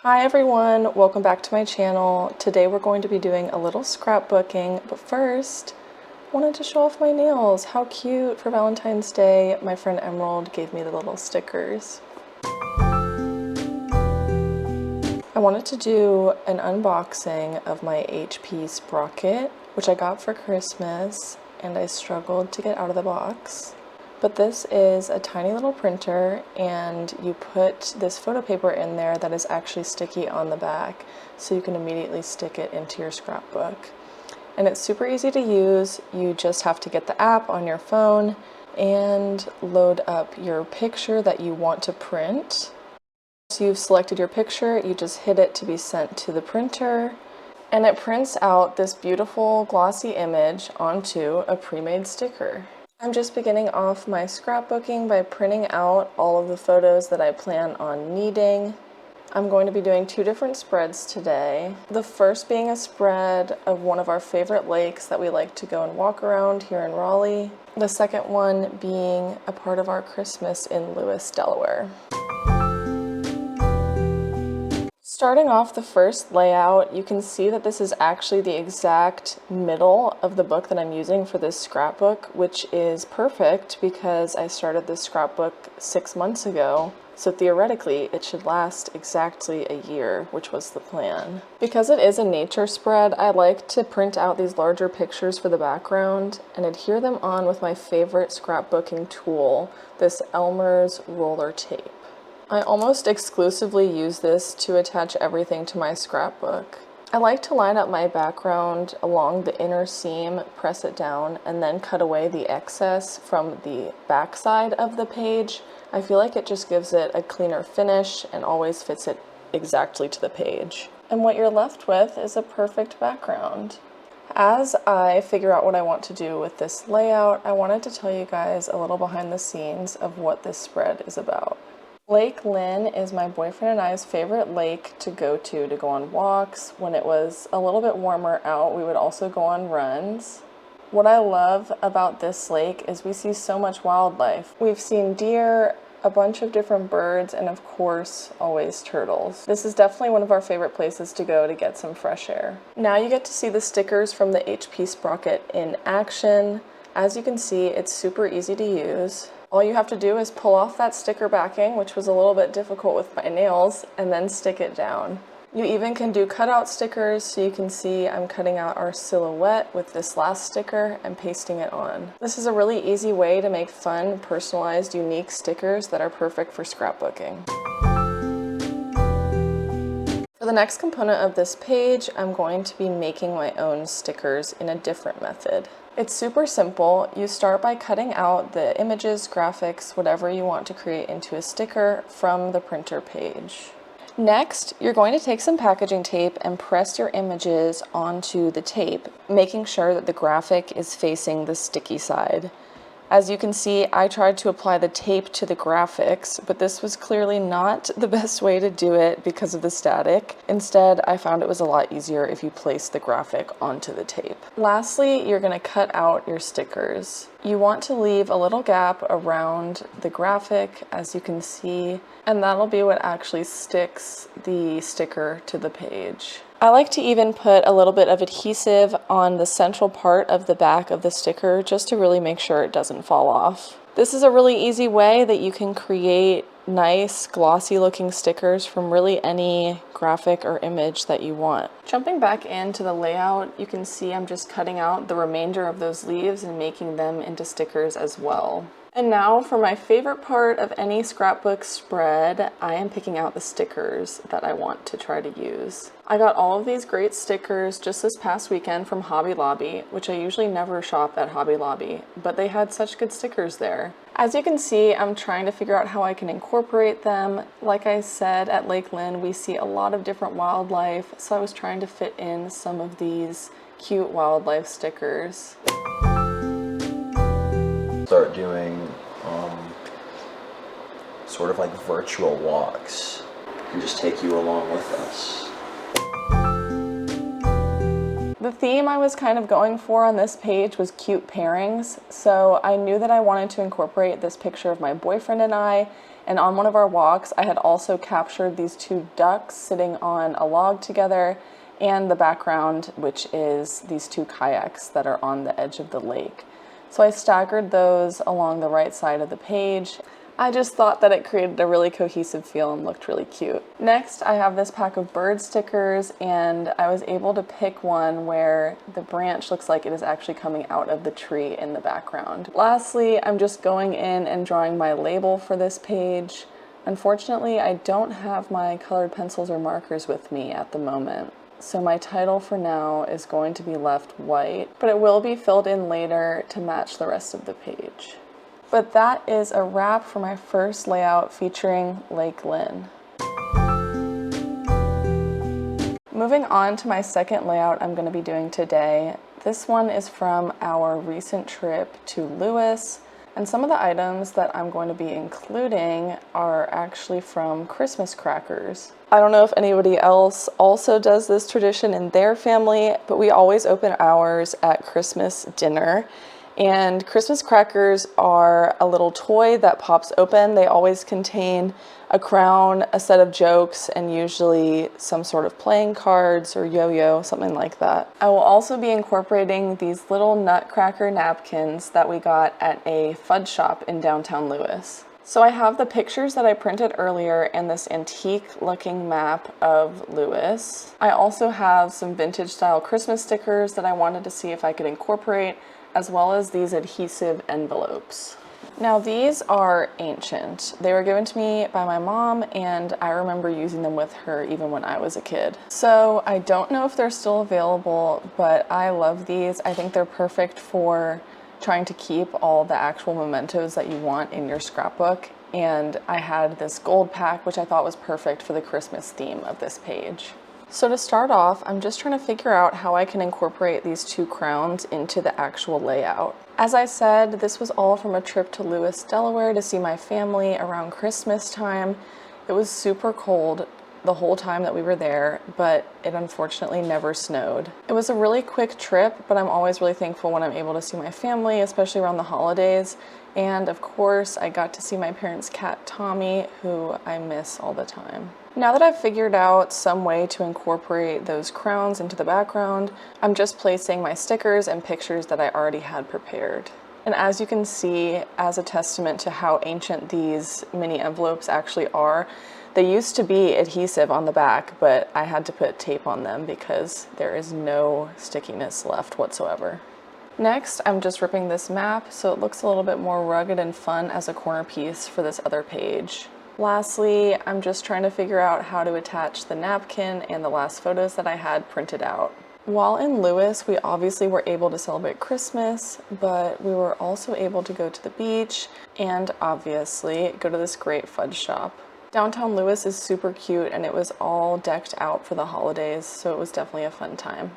Hi everyone, welcome back to my channel. Today we're going to be doing a little scrapbooking, but first, I wanted to show off my nails. How cute! For Valentine's Day, my friend Emerald gave me the little stickers. I wanted to do an unboxing of my HP sprocket, which I got for Christmas, and I struggled to get out of the box. But this is a tiny little printer, and you put this photo paper in there that is actually sticky on the back, so you can immediately stick it into your scrapbook. And it's super easy to use. You just have to get the app on your phone and load up your picture that you want to print. So you've selected your picture, you just hit it to be sent to the printer, and it prints out this beautiful glossy image onto a pre-made sticker. I'm just beginning off my scrapbooking by printing out all of the photos that I plan on needing. I'm going to be doing two different spreads today. The first being a spread of one of our favorite lakes that we like to go and walk around here in Raleigh. The second one being a part of our Christmas in Lewis, Delaware. Starting off the first layout, you can see that this is actually the exact middle of the book that I'm using for this scrapbook, which is perfect because I started this scrapbook 6 months ago. So theoretically, it should last exactly a year, which was the plan. Because it is a nature spread, I like to print out these larger pictures for the background and adhere them on with my favorite scrapbooking tool, this Elmer's roller tape. I almost exclusively use this to attach everything to my scrapbook. I like to line up my background along the inner seam, press it down, and then cut away the excess from the back side of the page. I feel like it just gives it a cleaner finish and always fits it exactly to the page. And what you're left with is a perfect background. As I figure out what I want to do with this layout, I wanted to tell you guys a little behind the scenes of what this spread is about. Lake Lynn is my boyfriend and I's favorite lake to go on walks. When it was a little bit warmer out, we would also go on runs. What I love about this lake is we see so much wildlife. We've seen deer, a bunch of different birds, and of course, always turtles. This is definitely one of our favorite places to go to get some fresh air. Now you get to see the stickers from the HP Sprocket in action. As you can see, it's super easy to use. All you have to do is pull off that sticker backing, which was a little bit difficult with my nails, and then stick it down. You even can do cutout stickers, so you can see I'm cutting out our silhouette with this last sticker and pasting it on. This is a really easy way to make fun, personalized, unique stickers that are perfect for scrapbooking. For the next component of this page, I'm going to be making my own stickers in a different method. It's super simple. You start by cutting out the images, graphics, whatever you want to create into a sticker from the printer page. Next, you're going to take some packaging tape and press your images onto the tape, making sure that the graphic is facing the sticky side. As you can see, I tried to apply the tape to the graphics, but this was clearly not the best way to do it because of the static. Instead, I found it was a lot easier if you place the graphic onto the tape. Lastly, you're going to cut out your stickers. You want to leave a little gap around the graphic, as you can see, and that'll be what actually sticks the sticker to the page. I like to even put a little bit of adhesive on the central part of the back of the sticker just to really make sure it doesn't fall off. This is a really easy way that you can create nice glossy looking stickers from really any graphic or image that you want. Jumping back into the layout, you can see I'm just cutting out the remainder of those leaves and making them into stickers as well. And now for my favorite part of any scrapbook spread, I am picking out the stickers that I want to try to use. I got all of these great stickers just this past weekend from Hobby Lobby, which I usually never shop at Hobby Lobby, but they had such good stickers there. As you can see, I'm trying to figure out how I can incorporate them. Like I said, at Lake Lynn, we see a lot of different wildlife, so I was trying to fit in some of these cute wildlife stickers. Start doing sort of like virtual walks and just take you along with us. The theme I was kind of going for on this page was cute pairings, so I knew that I wanted to incorporate this picture of my boyfriend and I And on one of our walks, I had also captured these two ducks sitting on a log together, and the background, which is these two kayaks that are on the edge of the lake. So I staggered those along the right side of the page. I just thought that it created a really cohesive feel and looked really cute. Next, I have this pack of bird stickers, and I was able to pick one where the branch looks like it is actually coming out of the tree in the background. Lastly, I'm just going in and drawing my label for this page. Unfortunately, I don't have my colored pencils or markers with me at the moment. So my title for now is going to be left white, but it will be filled in later to match the rest of the page. But that is a wrap for my first layout featuring Lake Lynn. Moving on to my second layout I'm going to be doing today. This one is from our recent trip to Lewis, and some of the items that I'm going to be including are actually from Christmas crackers. I don't know if anybody else also does this tradition in their family, but we always open ours at Christmas dinner. And Christmas crackers are a little toy that pops open. They always contain a crown, a set of jokes, and usually some sort of playing cards or yo-yo, something like that. I will also be incorporating these little nutcracker napkins that we got at a fudge shop in downtown Lewis. So I have the pictures that I printed earlier and this antique looking map of Lewis. I also have some vintage style Christmas stickers that I wanted to see if I could incorporate, as well as these adhesive envelopes. Now these are ancient. They were given to me by my mom, and I remember using them with her even when I was a kid. So I don't know if they're still available, but I love these. I think they're perfect for trying to keep all the actual mementos that you want in your scrapbook. And I had this gold pack, which I thought was perfect for the Christmas theme of this page. So to start off, I'm just trying to figure out how I can incorporate these two crowns into the actual layout. As I said, this was all from a trip to Lewis, Delaware to see my family around Christmas time. It was super cold the whole time that we were there, but it unfortunately never snowed. It was a really quick trip, but I'm always really thankful when I'm able to see my family, especially around the holidays. And of course, I got to see my parents' cat, Tommy, who I miss all the time. Now that I've figured out some way to incorporate those crowns into the background, I'm just placing my stickers and pictures that I already had prepared. And as you can see, as a testament to how ancient these mini envelopes actually are, they used to be adhesive on the back, but I had to put tape on them because there is no stickiness left whatsoever. Next, I'm just ripping this map so it looks a little bit more rugged and fun as a corner piece for this other page. Lastly, I'm just trying to figure out how to attach the napkin and the last photos that I had printed out. While in Lewis, we obviously were able to celebrate Christmas, but we were also able to go to the beach and obviously go to this great fudge shop. Downtown Lewis is super cute, and it was all decked out for the holidays, so it was definitely a fun time.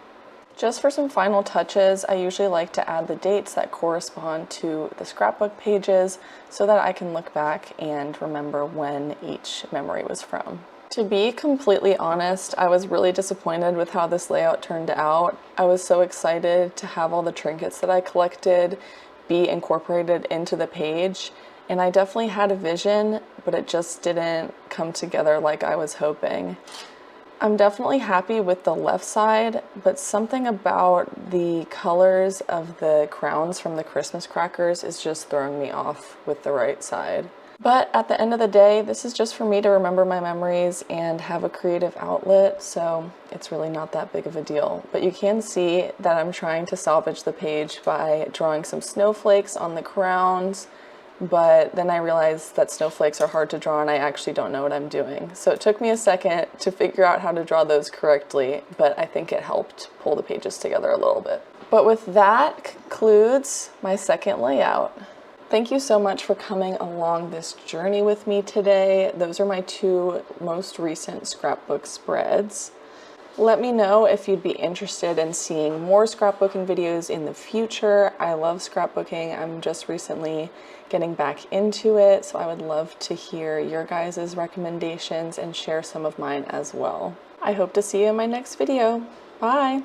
Just for some final touches, I usually like to add the dates that correspond to the scrapbook pages so that I can look back and remember when each memory was from. To be completely honest, I was really disappointed with how this layout turned out. I was so excited to have all the trinkets that I collected be incorporated into the page, and I definitely had a vision, but it just didn't come together like I was hoping. I'm definitely happy with the left side, but something about the colors of the crowns from the Christmas crackers is just throwing me off with the right side. But at the end of the day, this is just for me to remember my memories and have a creative outlet, so it's really not that big of a deal. But you can see that I'm trying to salvage the page by drawing some snowflakes on the crowns, but then I realized that snowflakes are hard to draw and I actually don't know what I'm doing. So it took me a second to figure out how to draw those correctly, but I think it helped pull the pages together a little bit. But with that concludes my second layout. Thank you so much for coming along this journey with me today. Those are my two most recent scrapbook spreads. Let me know if you'd be interested in seeing more scrapbooking videos in the future. I love scrapbooking. I'm just recently getting back into it, so I would love to hear your guys' recommendations and share some of mine as well. I hope to see you in my next video. Bye!